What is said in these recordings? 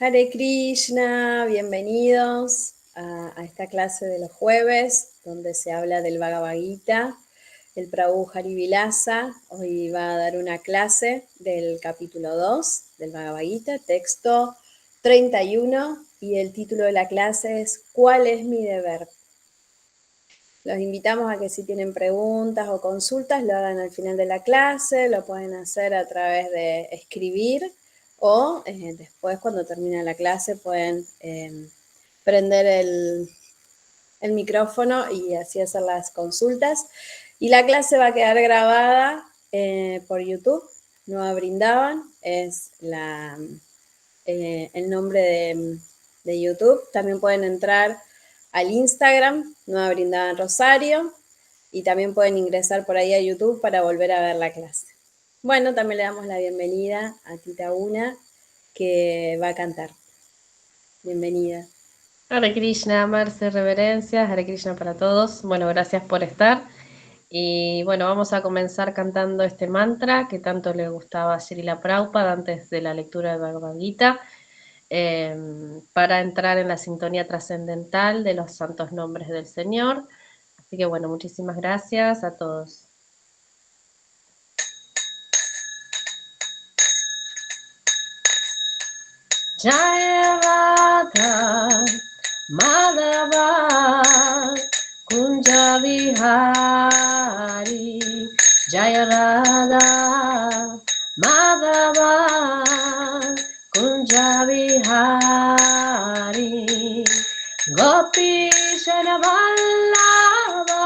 Hare Krishna, bienvenidos a esta clase de los jueves, donde se habla del Bhagavad Gita. El Prabhu Harivilasa hoy va a dar una clase del capítulo 2 del Bhagavad Gita, texto 31, y el título de la clase es ¿Cuál es mi deber? Los invitamos a que si tienen preguntas o consultas lo hagan al final de la clase, lo pueden hacer a través de escribir o después cuando termine la clase pueden prender el micrófono y así hacer las consultas. Y la clase va a quedar grabada por YouTube. Nueva Brindavan es el nombre de YouTube. También pueden entrar al Instagram, Nueva Brindavan Rosario, y también pueden ingresar por ahí a YouTube para volver a ver la clase. Bueno, también le damos la bienvenida a Tita Una, que va a cantar. Bienvenida. Hare Krishna, Marce, reverencias, Hare Krishna para todos. Bueno, gracias por estar. Y bueno, vamos a comenzar cantando este mantra que tanto le gustaba a Srila Prabhupada antes de la lectura de Bhagavad Gita, para entrar en la sintonía trascendental de los santos nombres del Señor. Así que bueno, muchísimas gracias a todos. Jaya Radha Madhava Kunja Vihari Jaya Radha Madhava Kunja Vihari Gopi Vallabha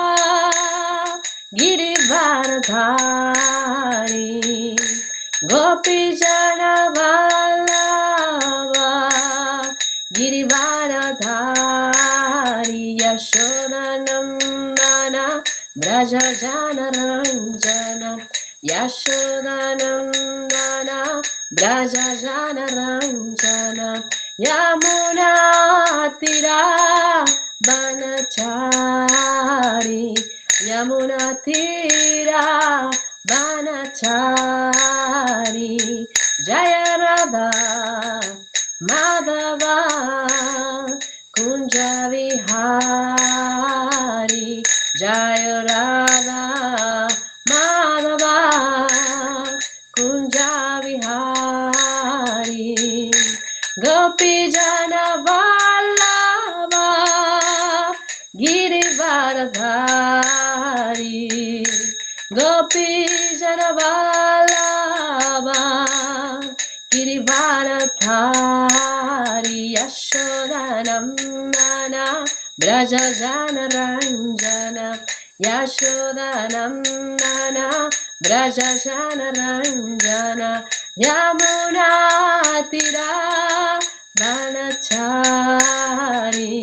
Girivardhari Gopi Vallabha Girivardhari Yashodanandana Braja Janaranjana Yashodanandana Braja Janaranjana Yamuna Tira Banachari Yamuna Tira Banachari Jaya Radha Madhava Kunja Vihari Jaya Radha Madhava Kunja Vihari Gopi Jana Vallabha Girivardhari Gopi Jana Vallabha Girivardhari Yashodanandana Braja Janaranjana Yashodanandana Braja Janaranjana Yamuna Tira Banachari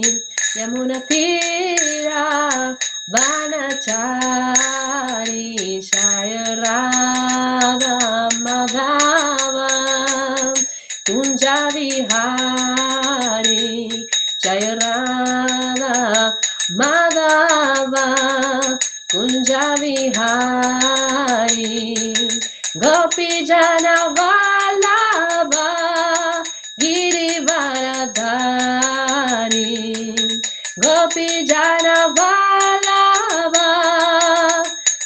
Yamuna Tira Banachari Jaya Radha Madhava Kunja Vihari Jaya Radha Madhava Kunja Vihari Gopi Jana Vallabha Girivardhari Gopi Jana Vallabha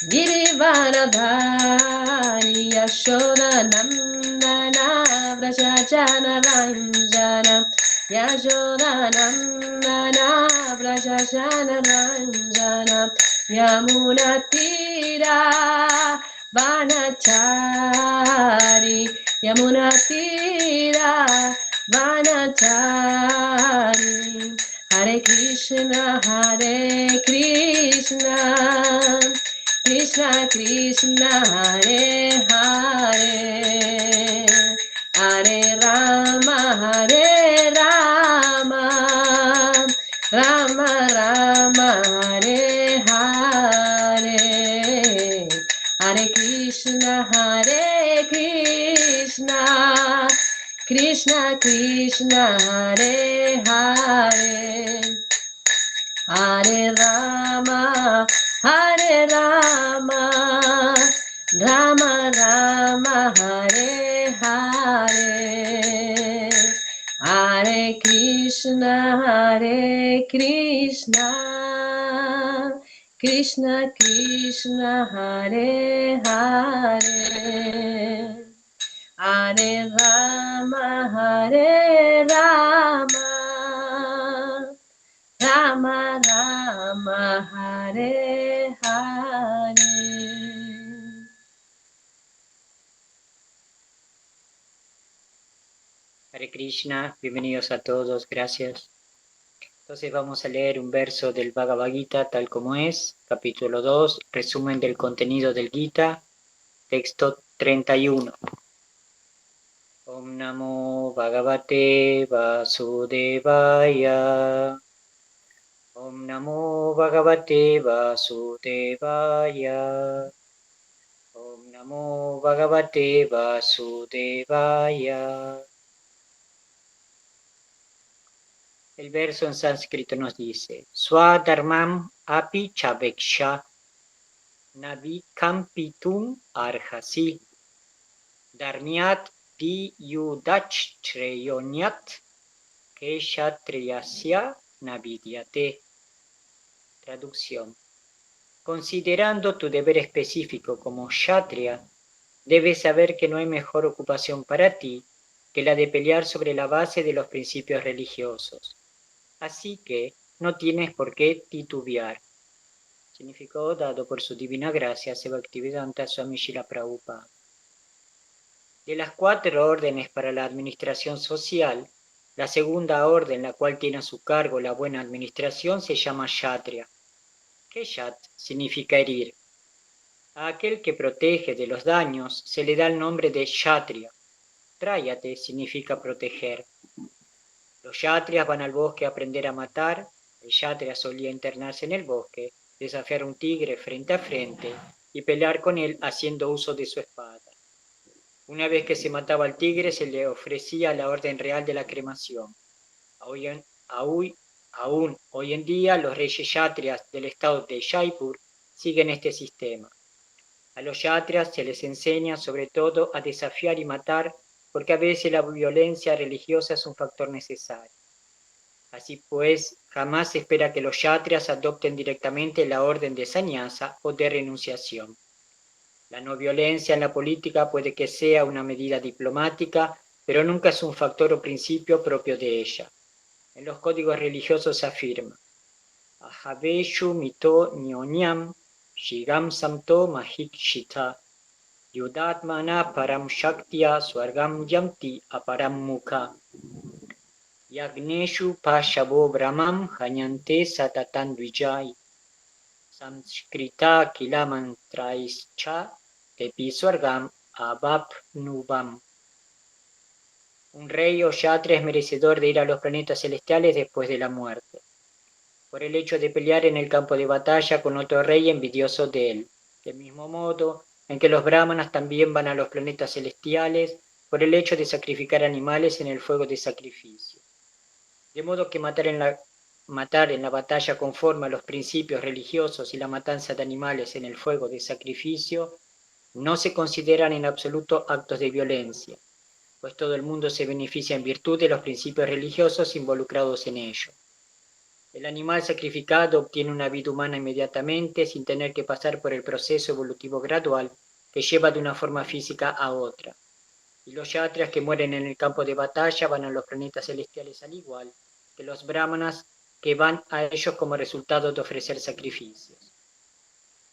Girivardhari Yashodanandana Braja Janaranjana Yashodanandana Braja Janaranjana Yamuna Tira Banachari Yamuna Tira Banachari Hare Krishna Krishna Krishna Hare Hare Hare Rama Rama Rama Hare Hare Hare Krishna Krishna Krishna Hare Hare Hare Rama Rama Rama Hare Hare Hare Krishna, Krishna Krishna, Hare Hare, Hare Rama, Hare Rama, Rama Rama, Hare Hare. Hare Krishna, bienvenidos a todos, gracias. Entonces vamos a leer un verso del Bhagavad Gita tal como es, capítulo 2, resumen del contenido del Gita, texto 31. Om Namo Bhagavate Vasudevaya. Om Namo Bhagavate Vasudevaya. Om Namo Bhagavate Vasudevaya. El verso en sánscrito nos dice, Swadharmam api chaveksha navikampitum arhasi dharmiat di yudach treyonyat keshatriyasya navidyate. Traducción. Considerando tu deber específico como kshatriya, debes saber que no hay mejor ocupación para ti que la de pelear sobre la base de los principios religiosos. Así que no tienes por qué titubear. Significado dado por su divina gracia, Bhaktivedanta Swami Srila Prabhupada. De las 4 órdenes para la administración social, la segunda orden, la cual tiene a su cargo la buena administración, se llama Kshatriya. Keshat significa herir. A aquel que protege de los daños se le da el nombre de Kshatriya. Trayate significa proteger. Los kshatriyas van al bosque a aprender a matar. El kshatriya solía internarse en el bosque, desafiar a un tigre frente a frente y pelear con él haciendo uso de su espada. Una vez que se mataba al tigre, se le ofrecía la orden real de la cremación. Aún hoy en día, los reyes kshatriyas del estado de Jaipur siguen este sistema. A los kshatriyas se les enseña sobre todo a desafiar y matar, porque a veces la violencia religiosa es un factor necesario. Así pues, jamás se espera que los kshatriyas adopten directamente la orden de sannyasa o de renunciación. La no violencia en la política puede que sea una medida diplomática, pero nunca es un factor o principio propio de ella. En los códigos religiosos se afirma, Ahaveshu mito nyonyam shigam samto mahikshita Yudatmana param shaktya swargam yanti aparam mukha. Yagneshu pashavo brahmam hanyante satatan dvijay. Samskrita kila mantraischa tepi swargam abapnuvam. Un rey o kshatriya es merecedor de ir a los planetas celestiales después de la muerte, por el hecho de pelear en el campo de batalla con otro rey envidioso de él. Del mismo modo en que los brahmanas también van a los planetas celestiales por el hecho de sacrificar animales en el fuego de sacrificio. De modo que matar en la batalla conforme a los principios religiosos y la matanza de animales en el fuego de sacrificio no se consideran en absoluto actos de violencia, pues todo el mundo se beneficia en virtud de los principios religiosos involucrados en ello. El animal sacrificado obtiene una vida humana inmediatamente sin tener que pasar por el proceso evolutivo gradual que lleva de una forma física a otra. Y los kshatriyas que mueren en el campo de batalla van a los planetas celestiales al igual que los brahmanas que van a ellos como resultado de ofrecer sacrificios.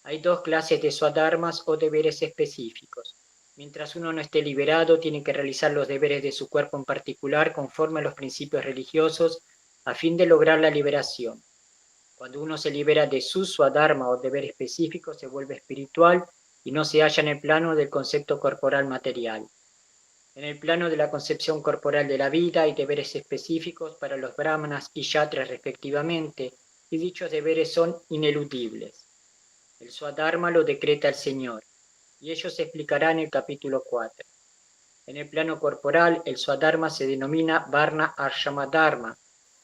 Hay 2 clases de swadharmas o deberes específicos. Mientras uno no esté liberado, tiene que realizar los deberes de su cuerpo en particular conforme a los principios religiosos a fin de lograr la liberación. Cuando uno se libera de su swadharma o deber específico, se vuelve espiritual y no se halla en el plano del concepto corporal material. En el plano de la concepción corporal de la vida hay deberes específicos para los brahmanas y kshatriyas respectivamente, y dichos deberes son ineludibles. El swadharma lo decreta el Señor, y ello se explicará en el capítulo 4. En el plano corporal, el swadharma se denomina varna ashrama dharma,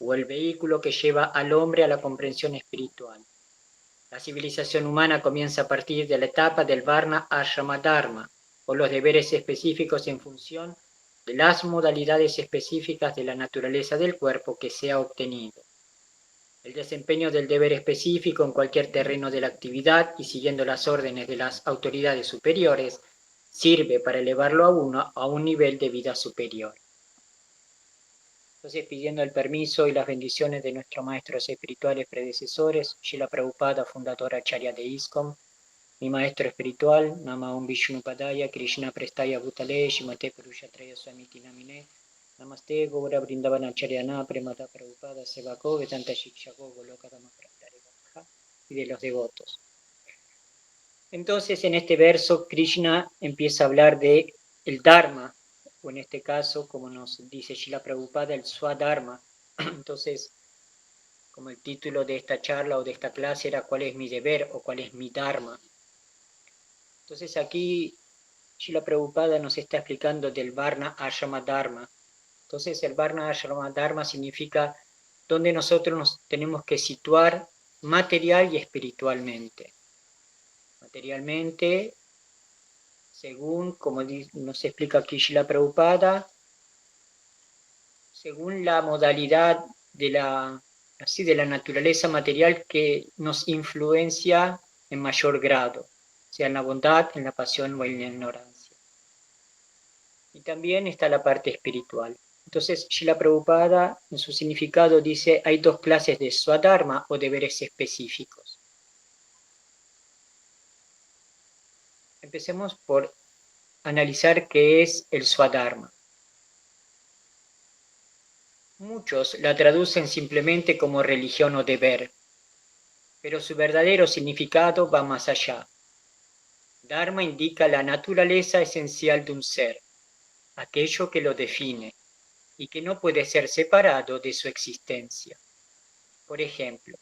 o el vehículo que lleva al hombre a la comprensión espiritual. La civilización humana comienza a partir de la etapa del varna ashrama dharma, o los deberes específicos en función de las modalidades específicas de la naturaleza del cuerpo que se ha obtenido. El desempeño del deber específico en cualquier terreno de la actividad y siguiendo las órdenes de las autoridades superiores sirve para elevarlo a uno a un nivel de vida superior. Entonces, pidiendo el permiso y las bendiciones de nuestros maestros espirituales predecesores, Srila Prabhupada, fundador Acharya de ISKCON, mi maestro espiritual, Nama Om Vishnupadaya, Krishna Prestaya Bhutale, Shimate Purushatraya Swamiti Namine, Namaste Gora Vrindavana Charyana, Premata Prabhupada, Sevako, Vedanta Shikshako, Goloka Dhamma Prabhupada y de los devotos. Entonces, en este verso, Krishna empieza a hablar de el Dharma, o en este caso, como nos dice Srila Prabhupada, el Swadharma. Entonces, como el título de esta charla o de esta clase era ¿cuál es mi deber o cuál es mi Dharma? Entonces aquí Srila Prabhupada nos está explicando del Varna Ashrama Dharma. Entonces el Varna Ashrama Dharma significa donde nosotros nos tenemos que situar material y espiritualmente. Materialmente, según, como nos explica aquí Srila Prabhupada, según la modalidad de la naturaleza material que nos influencia en mayor grado, sea en la bondad, en la pasión o en la ignorancia. Y también está la parte espiritual. Entonces, Srila Prabhupada, en su significado, dice, hay dos clases de swadharma o deberes específicos. Empecemos por analizar qué es el swadharma. Muchos la traducen simplemente como religión o deber, pero su verdadero significado va más allá. Dharma indica la naturaleza esencial de un ser, aquello que lo define y que no puede ser separado de su existencia. Por ejemplo,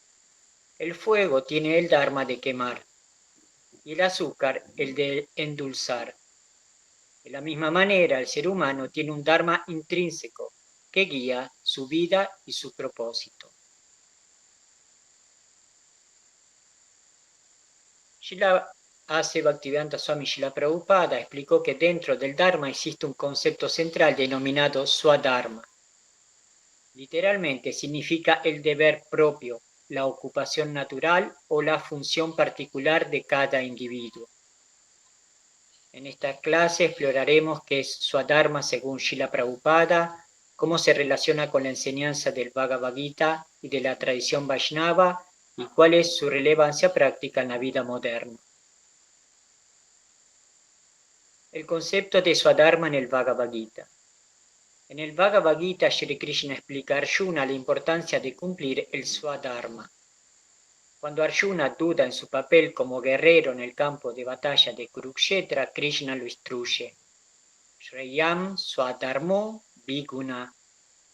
el fuego tiene el dharma de quemar y el azúcar el de endulzar. De la misma manera, el ser humano tiene un dharma intrínseco que guía su vida y su propósito. Srila A.C. Bhaktivedanta Swami Srila Prabhupada explicó que dentro del dharma existe un concepto central denominado swadharma. Literalmente significa el deber propio, la ocupación natural o la función particular de cada individuo. En esta clase exploraremos qué es Swadharma según Srila Prabhupada, cómo se relaciona con la enseñanza del Bhagavad Gita y de la tradición Vaishnava y cuál es su relevancia práctica en la vida moderna. El concepto de Swadharma en el Bhagavad Gita. En el Bhagavad Gita, Shri Krishna explica a Arjuna la importancia de cumplir el Swadharma. Cuando Arjuna duda en su papel como guerrero en el campo de batalla de Kurukshetra, Krishna lo instruye. Shreyam Swadharmo Viguna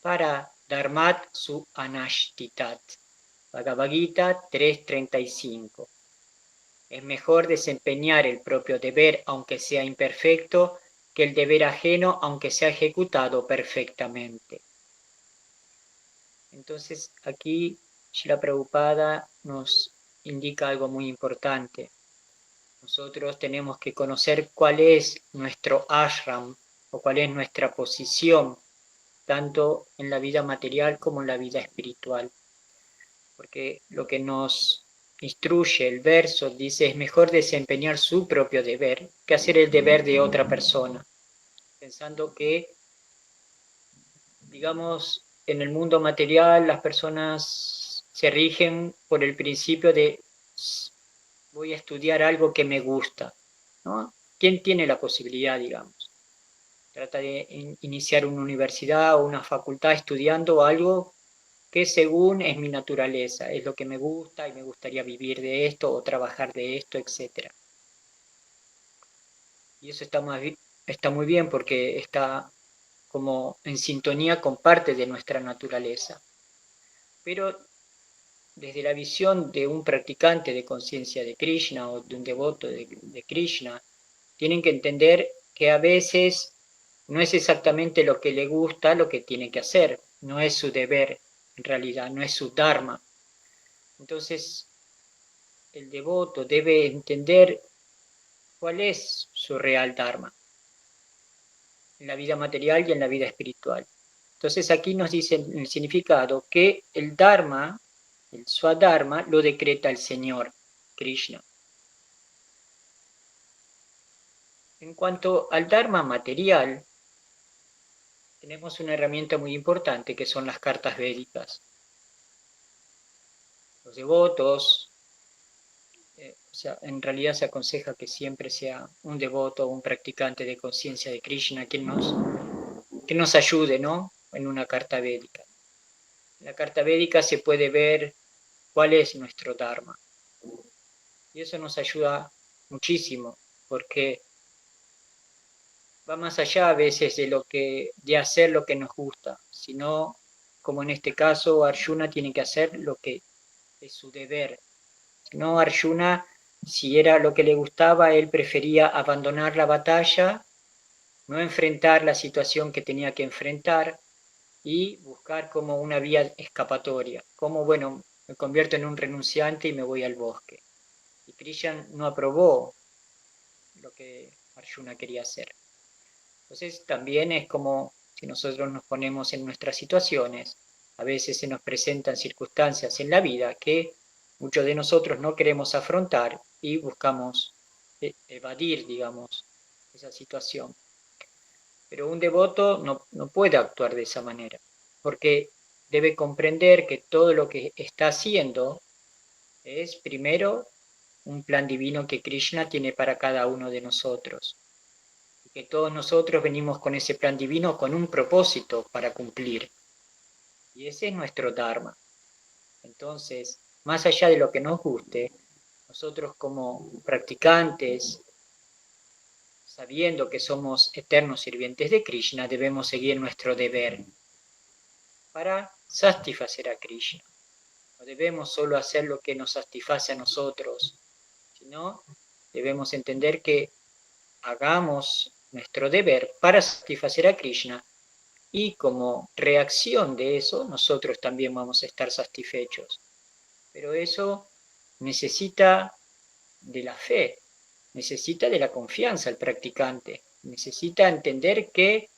para Dharmat su Anashtitat. Bhagavad Gita 3.35. Es mejor desempeñar el propio deber aunque sea imperfecto que el deber ajeno aunque sea ejecutado perfectamente. Entonces aquí Srila Prabhupada nos indica algo muy importante. Nosotros tenemos que conocer cuál es nuestro ashram o cuál es nuestra posición, tanto en la vida material como en la vida espiritual. Porque lo que nos instruye el verso dice es mejor desempeñar su propio deber que hacer el deber de otra persona. Pensando que, digamos, en el mundo material las personas se rigen por el principio de voy a estudiar algo que me gusta, ¿no? ¿Quién tiene la posibilidad, digamos? Trata de iniciar una universidad o una facultad estudiando algo que según es mi naturaleza, es lo que me gusta y me gustaría vivir de esto o trabajar de esto, etc. Y eso está muy bien porque está como en sintonía con parte de nuestra naturaleza. Pero desde la visión de un practicante de conciencia de Krishna o de un devoto de Krishna, tienen que entender que a veces no es exactamente lo que le gusta lo que tiene que hacer, no es su deber en realidad, no es su dharma. Entonces, el devoto debe entender cuál es su real dharma. en la vida material y en la vida espiritual. Entonces aquí nos dice el significado que el Dharma, el Swadharma, lo decreta el Señor, Krishna. En cuanto al Dharma material, tenemos una herramienta muy importante que son las cartas védicas. Los devotos, en realidad se aconseja que siempre sea un devoto o un practicante de conciencia de Krishna que nos ayude, ¿no?, en una carta védica. En la carta védica se puede ver cuál es nuestro Dharma. Y eso nos ayuda muchísimo, porque va más allá a veces de hacer lo que nos gusta, sino, como en este caso, Arjuna tiene que hacer lo que es su deber. No, Arjuna, si era lo que le gustaba, él prefería abandonar la batalla, no enfrentar la situación que tenía que enfrentar y buscar como una vía escapatoria, como, bueno, me convierto en un renunciante y me voy al bosque. Y Krishna no aprobó lo que Arjuna quería hacer. Entonces también es como si nosotros nos ponemos en nuestras situaciones, a veces se nos presentan circunstancias en la vida que muchos de nosotros no queremos afrontar y buscamos evadir, digamos, esa situación. Pero un devoto no puede actuar de esa manera, porque debe comprender que todo lo que está haciendo es primero un plan divino que Krishna tiene para cada uno de nosotros. Y que todos nosotros venimos con ese plan divino con un propósito para cumplir. Y ese es nuestro Dharma. Entonces, más allá de lo que nos guste, nosotros como practicantes, sabiendo que somos eternos sirvientes de Krishna, debemos seguir nuestro deber para satisfacer a Krishna. No debemos solo hacer lo que nos satisface a nosotros, sino debemos entender que hagamos nuestro deber para satisfacer a Krishna y como reacción de eso nosotros también vamos a estar satisfechos. Pero eso necesita de la fe, necesita de la confianza el practicante, necesita entender que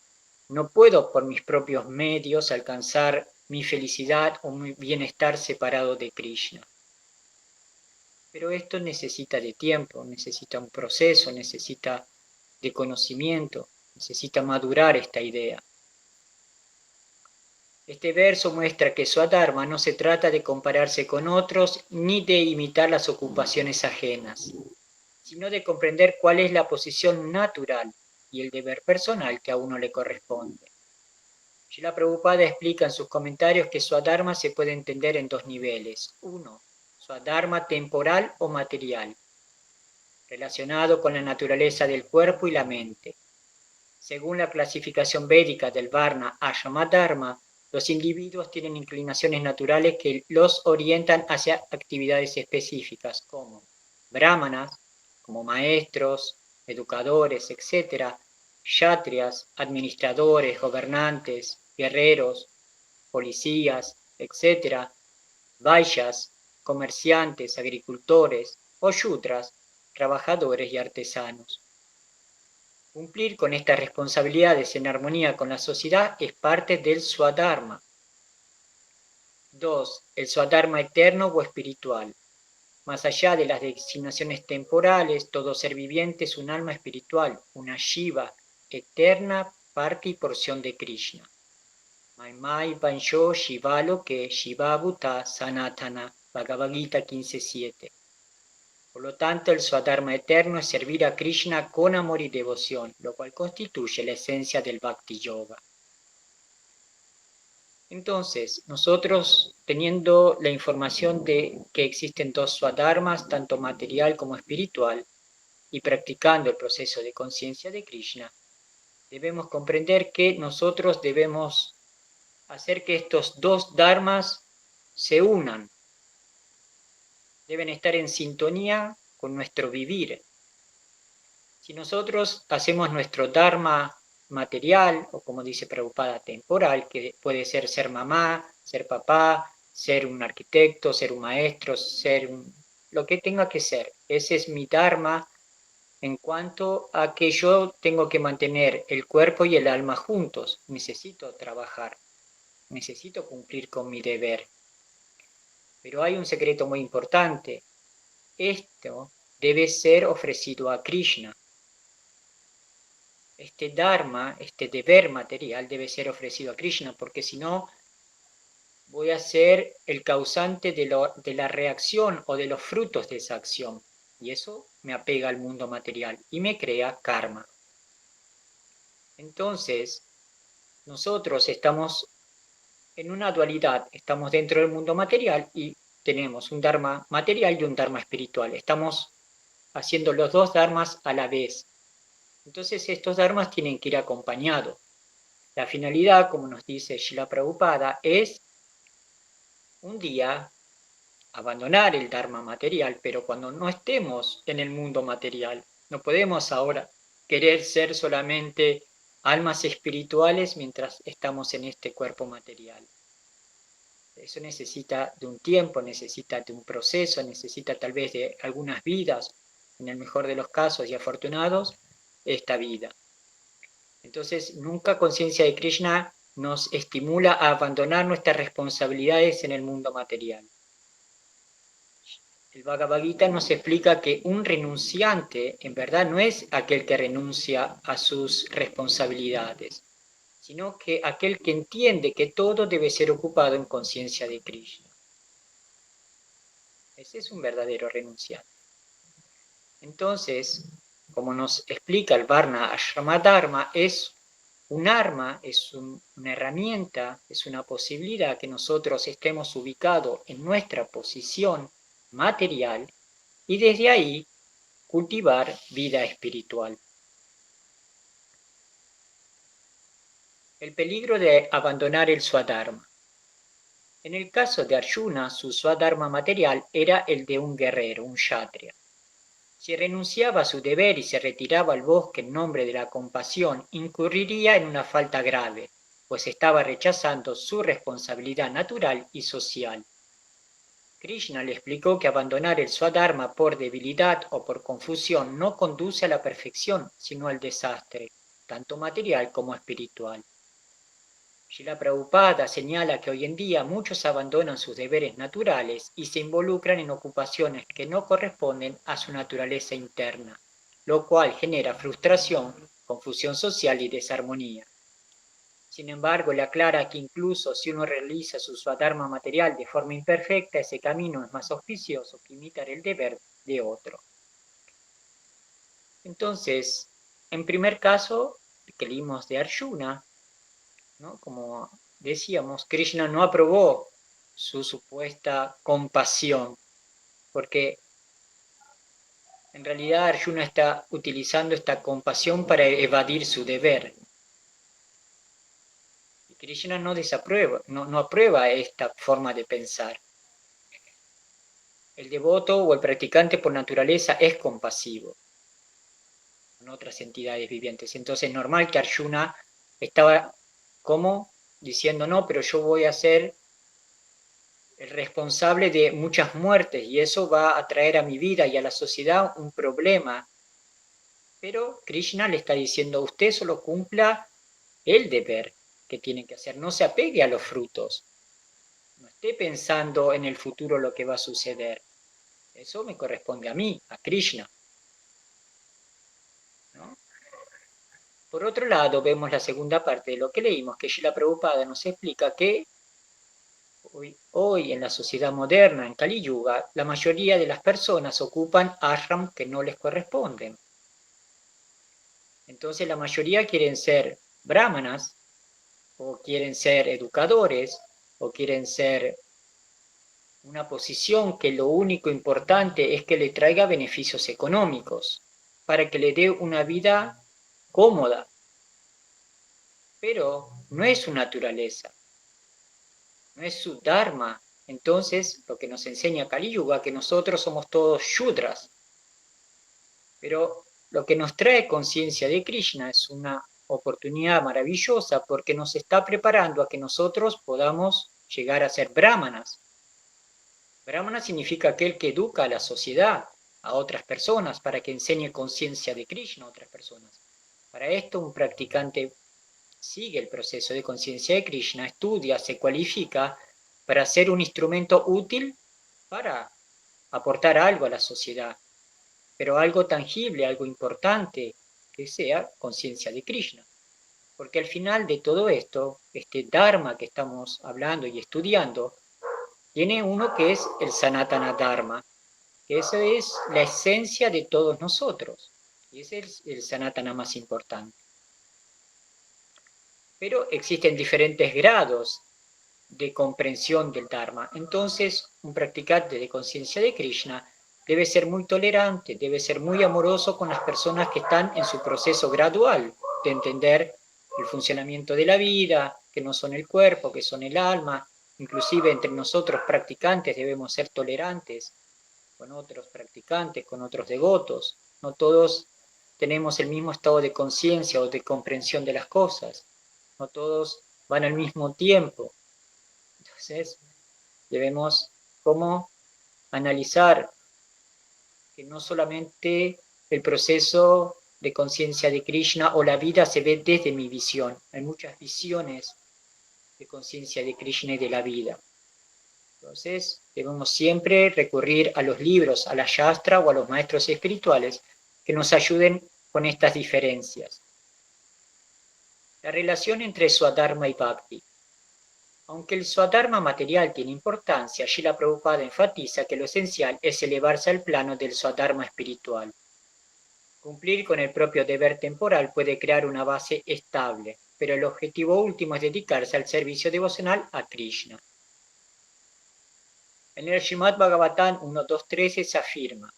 no puedo por mis propios medios alcanzar mi felicidad o mi bienestar separado de Krishna. Pero esto necesita de tiempo, necesita un proceso, necesita de conocimiento, necesita madurar esta idea. Este verso muestra que Swadharma no se trata de compararse con otros ni de imitar las ocupaciones ajenas, sino de comprender cuál es la posición natural y el deber personal que a uno le corresponde. Srila Prabhupada explica en sus comentarios que Swadharma se puede entender en dos niveles. Uno, Swadharma temporal o material, relacionado con la naturaleza del cuerpo y la mente. Según la clasificación védica del Varna Ashrama Dharma, los individuos tienen inclinaciones naturales que los orientan hacia actividades específicas, como brahmanas, como maestros, educadores, etc., kshatriyas, administradores, gobernantes, guerreros, policías, etc., vaishyas, comerciantes, agricultores, o shudras, trabajadores y artesanos. Cumplir con estas responsabilidades en armonía con la sociedad es parte del Swadharma. 2. El Swadharma eterno o espiritual. Más allá de las designaciones temporales, todo ser viviente es un alma espiritual, una Shiva, eterna parte y porción de Krishna. Maimai Vansho Shivalo que Shiva Bhuta Sanatana, Bhagavad Gita 15.7. Por lo tanto, el Swadharma eterno es servir a Krishna con amor y devoción, lo cual constituye la esencia del Bhakti Yoga. Entonces, nosotros, teniendo la información de que existen dos Swadharmas, tanto material como espiritual, y practicando el proceso de conciencia de Krishna, debemos comprender que nosotros debemos hacer que estos dos dharmas se unan. Deben estar en sintonía con nuestro vivir. Si nosotros hacemos nuestro dharma material, o como dice Prabhupada, temporal, que puede ser mamá, ser papá, ser un arquitecto, ser un maestro, lo que tenga que ser. Ese es mi dharma en cuanto a que yo tengo que mantener el cuerpo y el alma juntos. Necesito trabajar, necesito cumplir con mi deber. Pero hay un secreto muy importante. Esto debe ser ofrecido a Krishna. Este dharma, este deber material debe ser ofrecido a Krishna, porque si no, voy a ser el causante de la reacción o de los frutos de esa acción. Y eso me apega al mundo material y me crea karma. Entonces, nosotros estamos en una dualidad, estamos dentro del mundo material y tenemos un dharma material y un dharma espiritual. Estamos haciendo los dos dharmas a la vez. Entonces estos dharmas tienen que ir acompañados. La finalidad, como nos dice Srila Prabhupada, es un día abandonar el dharma material, pero cuando no estemos en el mundo material, no podemos ahora querer ser solamente almas espirituales mientras estamos en este cuerpo material. Eso necesita de un tiempo, necesita de un proceso, necesita tal vez de algunas vidas, en el mejor de los casos y afortunados, esta vida. Entonces, nunca conciencia de Krishna nos estimula a abandonar nuestras responsabilidades en el mundo material. El Bhagavad Gita nos explica que un renunciante en verdad no es aquel que renuncia a sus responsabilidades, sino que aquel que entiende que todo debe ser ocupado en conciencia de Krishna. Ese es un verdadero renunciante. Entonces, como nos explica el Varna Ashrama Dharma, es un arma, es una herramienta, es una posibilidad que nosotros estemos ubicados en nuestra posición material y desde ahí cultivar vida espiritual. El peligro de abandonar el Swadharma. En el caso de Arjuna, su Swadharma material era el de un guerrero, un kshatriya. Si renunciaba a su deber y se retiraba al bosque en nombre de la compasión, incurriría en una falta grave, pues estaba rechazando su responsabilidad natural y social. Krishna le explicó que abandonar el Swadharma por debilidad o por confusión no conduce a la perfección, sino al desastre, tanto material como espiritual. Srila Prabhupada señala que hoy en día muchos abandonan sus deberes naturales y se involucran en ocupaciones que no corresponden a su naturaleza interna, lo cual genera frustración, confusión social y desarmonía. Sin embargo, le aclara que incluso si uno realiza su swadharma material de forma imperfecta, ese camino es más auspicioso que imitar el deber de otro. Entonces, en primer caso, que leímos de Arjuna, ¿no? Como decíamos, Krishna no aprobó su supuesta compasión, porque en realidad Arjuna está utilizando esta compasión para evadir su deber. Y Krishna no desaprueba, no aprueba esta forma de pensar. El devoto o el practicante por naturaleza es compasivo con otras entidades vivientes. Entonces es normal que Arjuna estaba como diciendo, no, pero yo voy a ser el responsable de muchas muertes y eso va a traer a mi vida y a la sociedad un problema. Pero Krishna le está diciendo, usted solo cumpla el deber que tiene que hacer, no se apegue a los frutos, no esté pensando en el futuro lo que va a suceder. Eso me corresponde a mí, a Krishna. ¿No? Por otro lado, vemos la segunda parte de lo que leímos, que Srila Prabhupada nos explica que hoy en la sociedad moderna, en Kali Yuga, la mayoría de las personas ocupan ashram que no les corresponden. Entonces la mayoría quieren ser brahmanas, o quieren ser educadores, o quieren ser una posición que lo único importante es que le traiga beneficios económicos, para que le dé una vida cómoda. Pero no es su naturaleza, no es su dharma. Entonces, lo que nos enseña Kali Yuga, que nosotros somos todos shudras. Pero lo que nos trae conciencia de Krishna es una oportunidad maravillosa porque nos está preparando a que nosotros podamos llegar a ser brahmanas. Brahmana significa aquel que educa a la sociedad, a otras personas, para que enseñe conciencia de Krishna a otras personas. Para esto un practicante sigue el proceso de conciencia de Krishna, estudia, se cualifica para ser un instrumento útil para aportar algo a la sociedad, pero algo tangible, algo importante, que sea conciencia de Krishna. Porque al final de todo esto, este Dharma que estamos hablando y estudiando, tiene uno que es el Sanatana Dharma, que eso es la esencia de todos nosotros, y ese es el Sanatana más importante. Pero existen diferentes grados de comprensión del Dharma. Entonces, un practicante de conciencia de Krishna debe ser muy tolerante, debe ser muy amoroso con las personas que están en su proceso gradual de entender el funcionamiento de la vida, que no son el cuerpo, que son el alma. Inclusive entre nosotros practicantes debemos ser tolerantes con otros practicantes, con otros devotos. No todos tenemos el mismo estado de conciencia o de comprensión de las cosas. No todos van al mismo tiempo. Entonces, debemos como analizar que no solamente el proceso de conciencia de Krishna o la vida se ve desde mi visión. Hay muchas visiones de conciencia de Krishna y de la vida. Entonces, debemos siempre recurrir a los libros, a la Shastra o a los maestros espirituales que nos ayuden con estas diferencias. La relación entre Swadharma y Bhakti. Aunque el Swadharma material tiene importancia, Srila Prabhupada enfatiza que lo esencial es elevarse al plano del Swadharma espiritual. Cumplir con el propio deber temporal puede crear una base estable, pero el objetivo último es dedicarse al servicio devocional a Krishna. En el Srimad Bhagavatam 1.2.13 se afirma: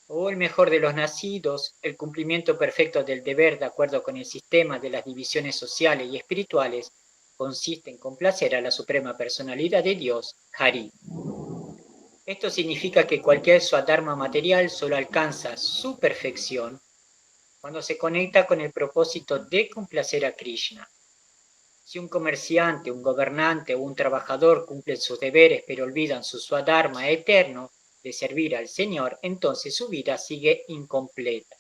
oh el mejor de los nacidos, el cumplimiento perfecto del deber de acuerdo con el sistema de las divisiones sociales y espirituales consiste en complacer a la suprema personalidad de Dios, Hari. Esto significa que cualquier Swadharma material solo alcanza su perfección cuando se conecta con el propósito de complacer a Krishna. Si un comerciante, un gobernante o un trabajador cumplen sus deberes pero olvidan su Swadharma eterno de servir al Señor, entonces su vida sigue incompleta.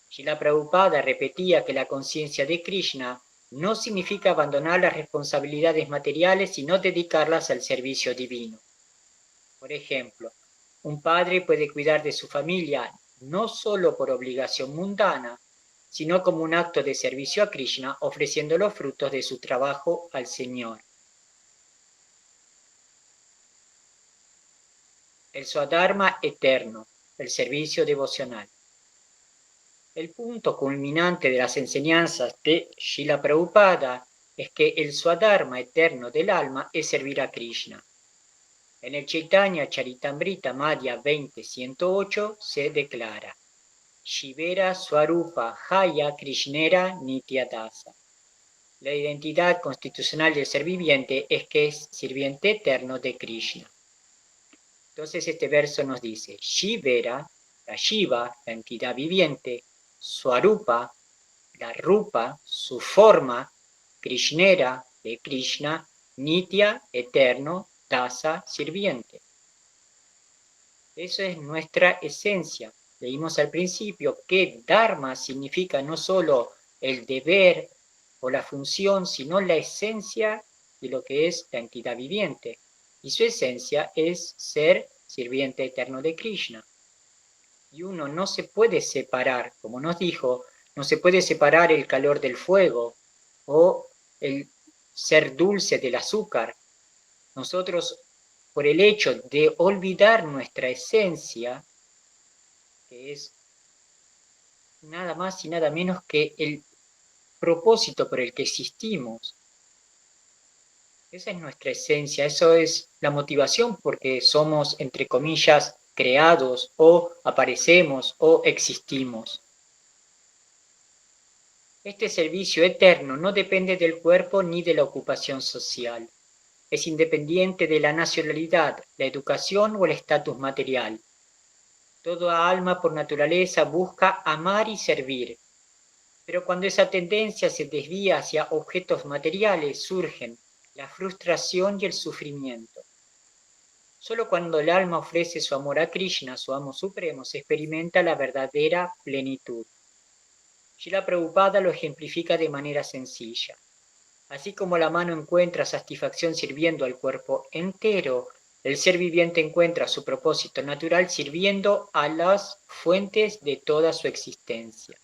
Srila Prabhupada repetía que la conciencia de Krishna no significa abandonar las responsabilidades materiales, sino dedicarlas al servicio divino. Por ejemplo, un padre puede cuidar de su familia no solo por obligación mundana, sino como un acto de servicio a Krishna, ofreciendo los frutos de su trabajo al Señor. El Swadharma eterno, el servicio devocional. El punto culminante de las enseñanzas de Srila Prabhupada es que el Swadharma eterno del alma es servir a Krishna. En el Chaitanya Charitamrita Madhya 20.108 se declara: Shivera Swarupa Haya Krishnera Nityadasa. La identidad constitucional del ser viviente es que es sirviente eterno de Krishna. Entonces este verso nos dice: Shivera, la Shiva, la entidad viviente; Swarupa, la Rupa, su forma; Krishnera, de Krishna; Nitya, eterno; Dasa, sirviente. Eso es nuestra esencia. Leímos al principio que Dharma significa no solo el deber o la función, sino la esencia de lo que es la entidad viviente. Y su esencia es ser sirviente eterno de Krishna. Y uno no se puede separar, como nos dijo, no se puede separar el calor del fuego o el ser dulce del azúcar. Nosotros, por el hecho de olvidar nuestra esencia, que es nada más y nada menos que el propósito por el que existimos. Esa es nuestra esencia, eso es la motivación porque somos, entre comillas, creados o aparecemos o existimos. Este servicio eterno no depende del cuerpo ni de la ocupación social. Es independiente de la nacionalidad, la educación o el estatus material. Toda alma por naturaleza busca amar y servir, pero cuando esa tendencia se desvía hacia objetos materiales surgen la frustración y el sufrimiento. Solo cuando el alma ofrece su amor a Krishna, su amo supremo, se experimenta la verdadera plenitud. Srila Prabhupada lo ejemplifica de manera sencilla. Así como la mano encuentra satisfacción sirviendo al cuerpo entero, el ser viviente encuentra su propósito natural sirviendo a las fuentes de toda su existencia.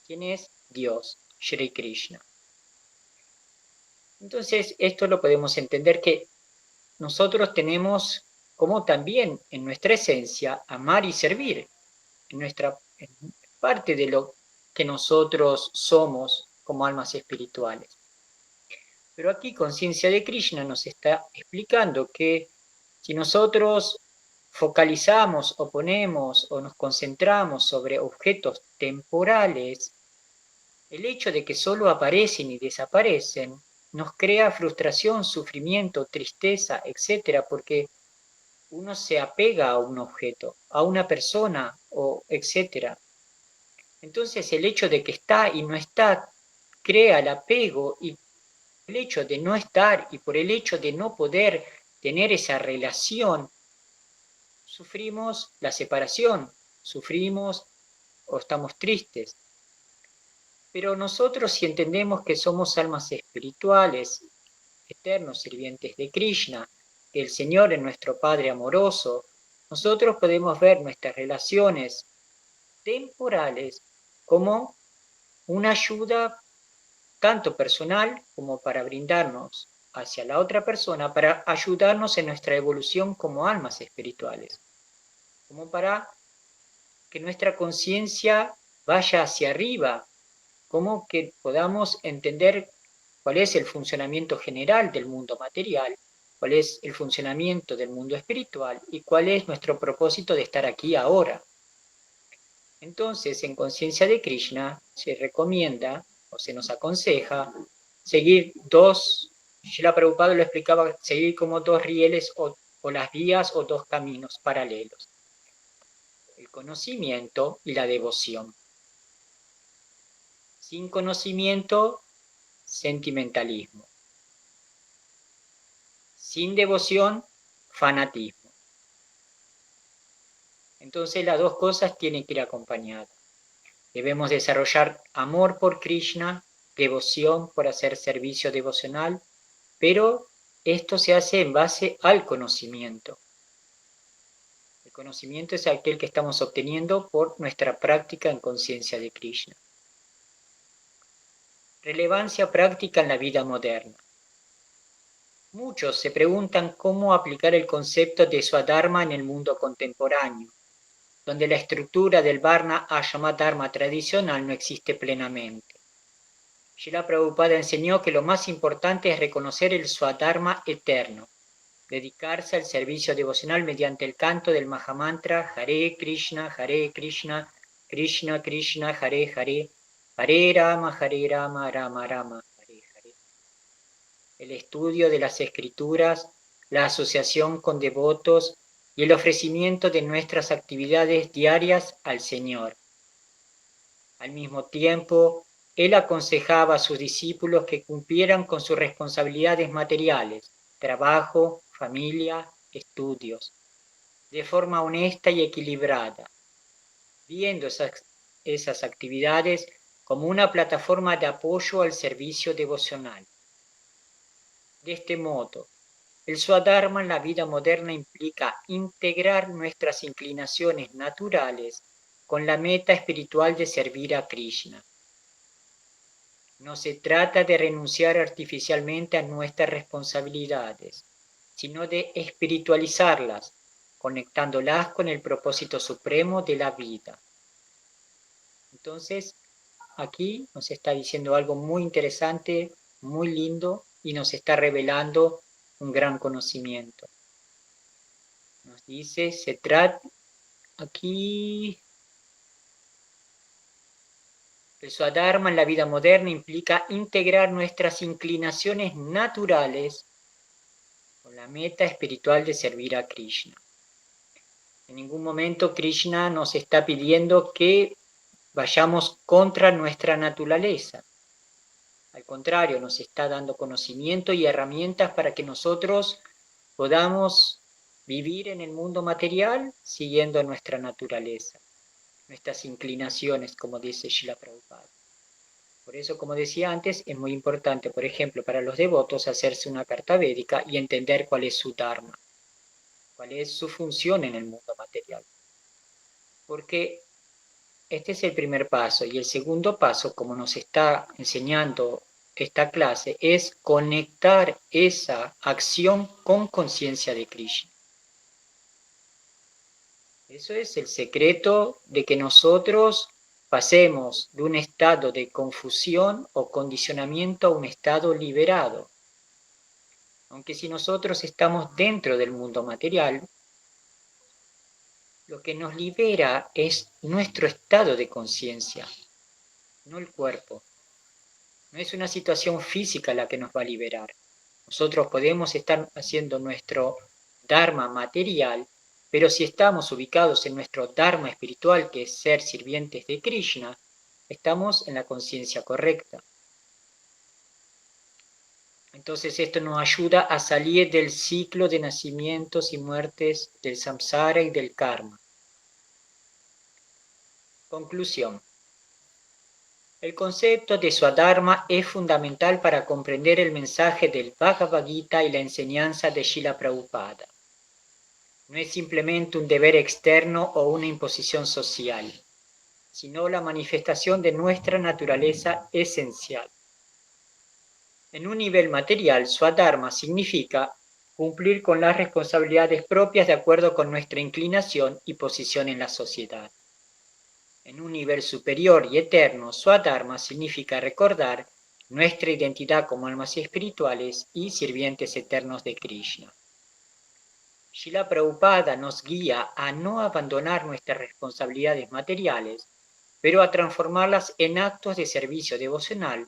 ¿Quién es? Dios, Shri Krishna. Entonces, esto lo podemos entender que nosotros tenemos como también en nuestra esencia amar y servir, en parte de lo que nosotros somos como almas espirituales. Pero aquí Conciencia de Krishna nos está explicando que si nosotros focalizamos o ponemos o nos concentramos sobre objetos temporales, el hecho de que solo aparecen y desaparecen nos crea frustración, sufrimiento, tristeza, etc., porque uno se apega a un objeto, a una persona, o etc. Entonces el hecho de que está y no está crea el apego, y el hecho de no estar y por el hecho de no poder tener esa relación, sufrimos la separación, sufrimos o estamos tristes. Pero nosotros, si entendemos que somos almas espirituales, eternos sirvientes de Krishna, que el Señor es nuestro Padre amoroso, nosotros podemos ver nuestras relaciones temporales como una ayuda tanto personal como para brindarnos hacia la otra persona, para ayudarnos en nuestra evolución como almas espirituales, como para que nuestra conciencia vaya hacia arriba, como que podamos entender cuál es el funcionamiento general del mundo material, cuál es el funcionamiento del mundo espiritual y cuál es nuestro propósito de estar aquí ahora. Entonces, en Conciencia de Krishna se recomienda o se nos aconseja seguir Srila Prabhupada lo explicaba, seguir como dos rieles o las vías o dos caminos paralelos: el conocimiento y la devoción. Sin conocimiento, sentimentalismo. Sin devoción, fanatismo. Entonces las dos cosas tienen que ir acompañadas. Debemos desarrollar amor por Krishna, devoción por hacer servicio devocional, pero esto se hace en base al conocimiento. El conocimiento es aquel que estamos obteniendo por nuestra práctica en conciencia de Krishna. Relevancia práctica en la vida moderna. Muchos se preguntan cómo aplicar el concepto de Swadharma en el mundo contemporáneo, donde la estructura del Varna Ashrama Dharma tradicional no existe plenamente. Srila Prabhupada enseñó que lo más importante es reconocer el Swadharma eterno, dedicarse al servicio devocional mediante el canto del Mahamantra Hare Krishna, Krishna Krishna, Hare Hare, Hare Rama, Rama Rama, Hare Hare. El estudio de las escrituras, la asociación con devotos y el ofrecimiento de nuestras actividades diarias al Señor. Al mismo tiempo, él aconsejaba a sus discípulos que cumplieran con sus responsabilidades materiales, trabajo, familia, estudios, de forma honesta y equilibrada, viendo esas actividades como una plataforma de apoyo al servicio devocional. De este modo, el Swadharma en la vida moderna implica integrar nuestras inclinaciones naturales con la meta espiritual de servir a Krishna. No se trata de renunciar artificialmente a nuestras responsabilidades, sino de espiritualizarlas, conectándolas con el propósito supremo de la vida. Entonces, aquí nos está diciendo algo muy interesante, muy lindo, y nos está revelando un gran conocimiento. Nos dice, se trata aquí... El Swadharma en la vida moderna implica integrar nuestras inclinaciones naturales con la meta espiritual de servir a Krishna. En ningún momento Krishna nos está pidiendo que vayamos contra nuestra naturaleza. Al contrario, nos está dando conocimiento y herramientas para que nosotros podamos vivir en el mundo material siguiendo nuestra naturaleza, nuestras inclinaciones, como dice Srila Prabhupada. Por eso, como decía antes, es muy importante, por ejemplo, para los devotos hacerse una carta védica y entender cuál es su dharma, cuál es su función en el mundo material. Porque este es el primer paso, y el segundo paso, como nos está enseñando esta clase, es conectar esa acción con conciencia de Krishna. Eso es el secreto de que nosotros pasemos de un estado de confusión o condicionamiento a un estado liberado. Aunque si nosotros estamos dentro del mundo material, lo que nos libera es nuestro estado de conciencia, no el cuerpo. No es una situación física la que nos va a liberar. Nosotros podemos estar haciendo nuestro dharma material, pero si estamos ubicados en nuestro dharma espiritual, que es ser sirvientes de Krishna, estamos en la conciencia correcta. Entonces esto nos ayuda a salir del ciclo de nacimientos y muertes, del samsara y del karma. Conclusión. El concepto de Swadharma es fundamental para comprender el mensaje del Bhagavad Gita y la enseñanza de Srila Prabhupada. No es simplemente un deber externo o una imposición social, sino la manifestación de nuestra naturaleza esencial. En un nivel material, Swadharma significa cumplir con las responsabilidades propias de acuerdo con nuestra inclinación y posición en la sociedad. En un nivel superior y eterno, Swadharma significa recordar nuestra identidad como almas espirituales y sirvientes eternos de Krishna. Srila Prabhupada nos guía a no abandonar nuestras responsabilidades materiales, pero a transformarlas en actos de servicio devocional,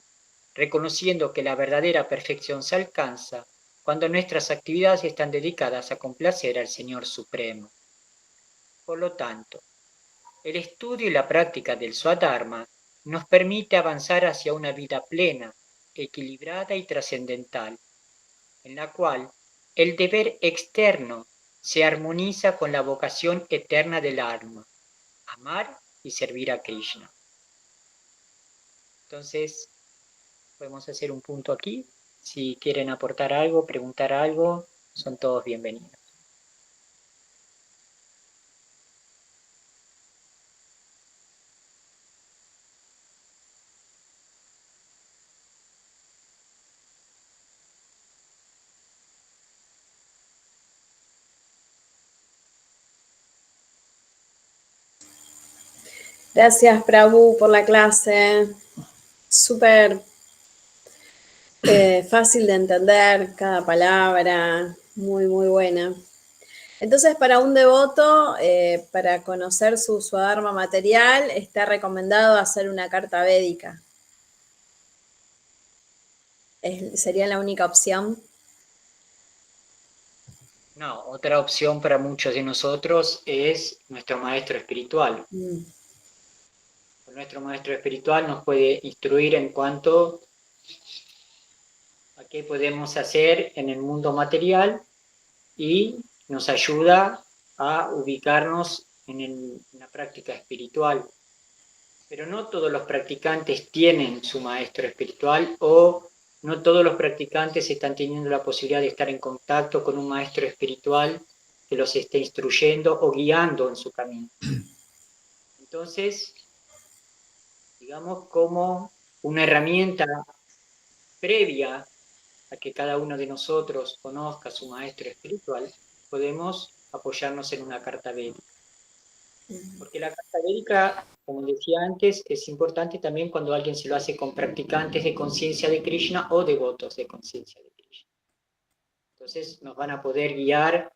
reconociendo que la verdadera perfección se alcanza cuando nuestras actividades están dedicadas a complacer al Señor Supremo. Por lo tanto, el estudio y la práctica del Swadharma nos permite avanzar hacia una vida plena, equilibrada y trascendental, en la cual el deber externo se armoniza con la vocación eterna del alma, amar y servir a Krishna. Entonces, podemos hacer un punto aquí. Si quieren aportar algo, preguntar algo, son todos bienvenidos. Gracias, Prabhu, por la clase. Súper fácil de entender cada palabra, muy, muy buena. Entonces, para un devoto, para conocer su Swadharma material, está recomendado hacer una carta védica. ¿Sería la única opción? No, otra opción para muchos de nosotros es nuestro maestro espiritual. Nuestro maestro espiritual nos puede instruir en cuanto a qué podemos hacer en el mundo material y nos ayuda a ubicarnos en la práctica espiritual. Pero no todos los practicantes tienen su maestro espiritual o no todos los practicantes están teniendo la posibilidad de estar en contacto con un maestro espiritual que los esté instruyendo o guiando en su camino. Entonces, digamos, como una herramienta previa a que cada uno de nosotros conozca a su maestro espiritual, podemos apoyarnos en una carta védica. Porque la carta védica, como decía antes, es importante también cuando alguien se lo hace con practicantes de conciencia de Krishna o devotos de conciencia de Krishna. Entonces nos van a poder guiar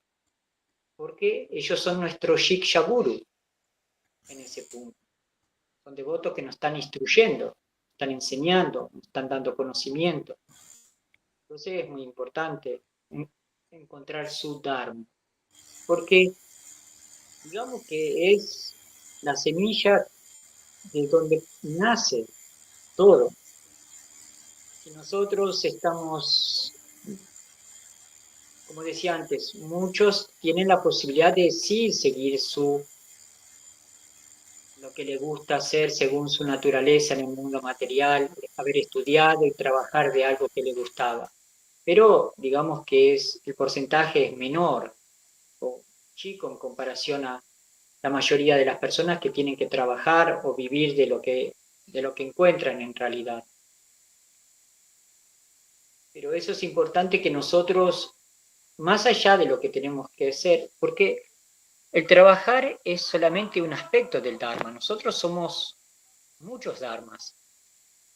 porque ellos son nuestro Shiksha Guru en ese punto. Son devotos que nos están instruyendo, están enseñando, nos están dando conocimiento. Entonces es muy importante encontrar su Dharma, porque digamos que es la semilla de donde nace todo. Si nosotros estamos como decía antes, muchos tienen la posibilidad de sí seguir lo que le gusta hacer según su naturaleza en el mundo material, haber estudiado y trabajar de algo que le gustaba. Pero digamos que el porcentaje es menor o chico en comparación a la mayoría de las personas que tienen que trabajar o vivir de lo que encuentran en realidad. Pero eso es importante que nosotros, más allá de lo que tenemos que hacer, porque el trabajar es solamente un aspecto del Dharma. Nosotros somos muchos Dharmas.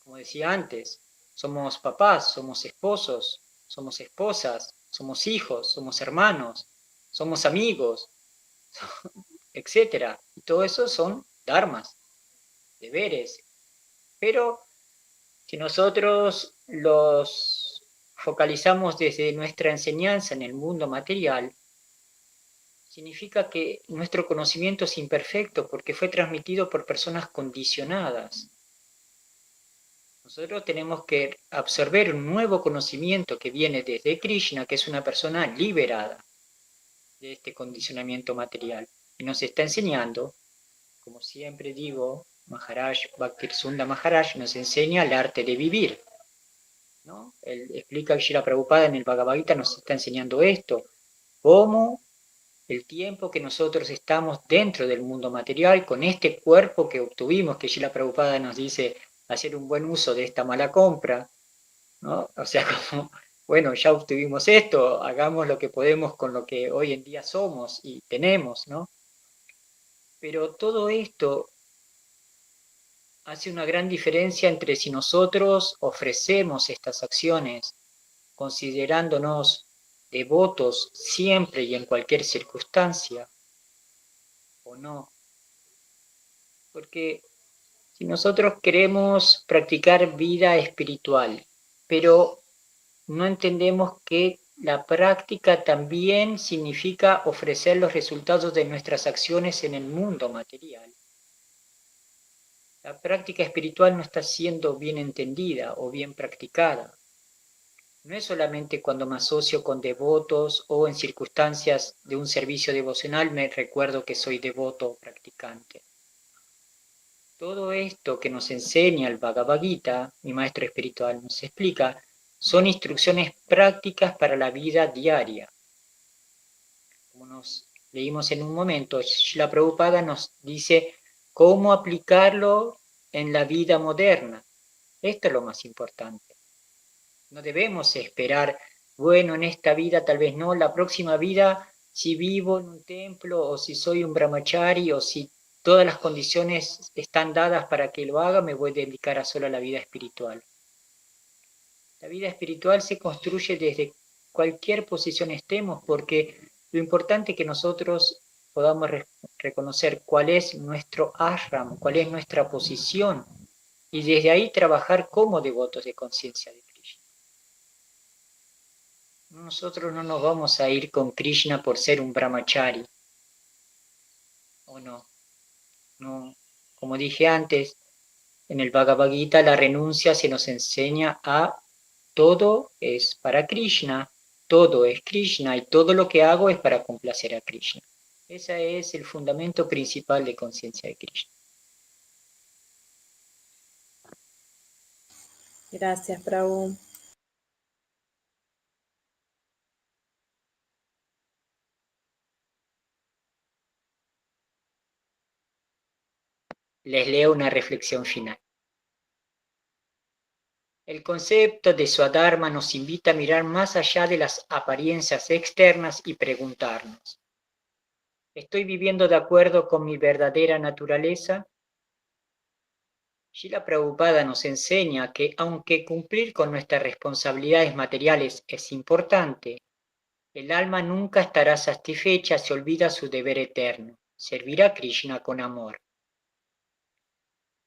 Como decía antes, somos papás, somos esposos, somos esposas, somos hijos, somos hermanos, somos amigos, etc. Y todo eso son dharmas, deberes. Pero si nosotros los focalizamos desde nuestra enseñanza en el mundo material, significa que nuestro conocimiento es imperfecto porque fue transmitido por personas condicionadas. Nosotros tenemos que absorber un nuevo conocimiento que viene desde Krishna, que es una persona liberada de este condicionamiento material. Y nos está enseñando, como siempre digo, Maharaj, Bhakti-Sunda Maharaj nos enseña el arte de vivir, ¿no? Él explica que Srila Prabhupada en el Bhagavad Gita nos está enseñando esto, cómo el tiempo que nosotros estamos dentro del mundo material, con este cuerpo que obtuvimos, que Srila Prabhupada nos dice hacer un buen uso de esta mala compra, ¿no? O sea, como, bueno, ya obtuvimos esto, hagamos lo que podemos con lo que hoy en día somos y tenemos, ¿no? Pero todo esto hace una gran diferencia entre si nosotros ofrecemos estas acciones considerándonos devotos siempre y en cualquier circunstancia o no. Porque si nosotros queremos practicar vida espiritual, pero no entendemos que la práctica también significa ofrecer los resultados de nuestras acciones en el mundo material. La práctica espiritual no está siendo bien entendida o bien practicada. No es solamente cuando me asocio con devotos o en circunstancias de un servicio devocional me recuerdo que soy devoto o practicante. Todo esto que nos enseña el Bhagavad Gita, mi maestro espiritual nos explica, son instrucciones prácticas para la vida diaria. Como nos leímos en un momento, Srila Prabhupada nos dice cómo aplicarlo en la vida moderna. Esto es lo más importante. No debemos esperar, bueno, en esta vida tal vez no, la próxima vida, si vivo en un templo o si soy un brahmachari o si todas las condiciones están dadas para que lo haga, me voy a dedicar a solo a la vida espiritual. La vida espiritual se construye desde cualquier posición estemos, porque lo importante es que nosotros podamos reconocer cuál es nuestro ashram, cuál es nuestra posición, y desde ahí trabajar como devotos de conciencia de Krishna. Nosotros no nos vamos a ir con Krishna por ser un brahmachari, ¿o no? No, como dije antes, en el Bhagavad Gita la renuncia se nos enseña a todo es para Krishna, todo es Krishna y todo lo que hago es para complacer a Krishna. Ese es el fundamento principal de conciencia de Krishna. Gracias, Prabhu. Les leo una reflexión final. El concepto de Swadharma nos invita a mirar más allá de las apariencias externas y preguntarnos, ¿estoy viviendo de acuerdo con mi verdadera naturaleza? Srila Prabhupada nos enseña que aunque cumplir con nuestras responsabilidades materiales es importante, el alma nunca estará satisfecha si olvida su deber eterno, servir a Krishna con amor.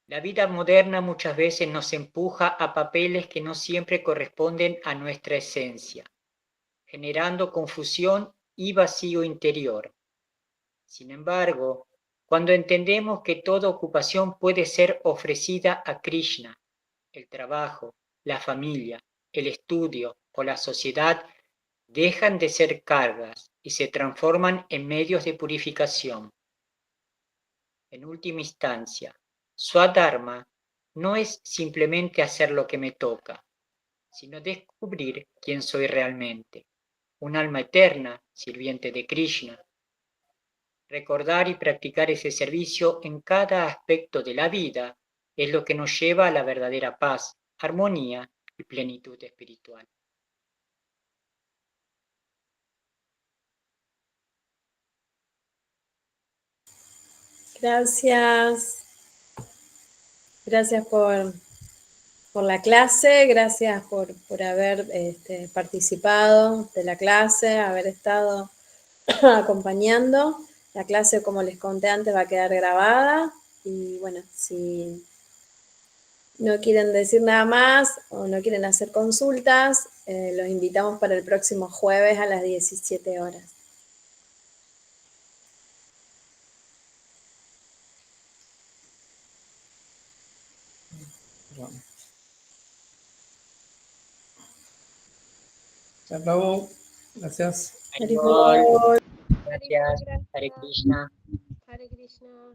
La vida moderna muchas veces nos empuja a papeles que no siempre corresponden a nuestra esencia, generando confusión y vacío interior. Sin embargo, cuando entendemos que toda ocupación puede ser ofrecida a Krishna, el trabajo, la familia, el estudio o la sociedad dejan de ser cargas y se transforman en medios de purificación. En última instancia, Swadharma no es simplemente hacer lo que me toca, sino descubrir quién soy realmente, un alma eterna, sirviente de Krishna. Recordar y practicar ese servicio en cada aspecto de la vida es lo que nos lleva a la verdadera paz, armonía y plenitud espiritual. Gracias. Gracias por la clase, gracias por haber participado de la clase, haber estado acompañando. La clase, como les conté antes, va a quedar grabada. Y bueno, si no quieren decir nada más o no quieren hacer consultas, los invitamos para el próximo jueves a las 17 horas. Chao, Prabhu. Gracias. Haribol. Haribol. Gracias. Hare Krishna. Hare Krishna.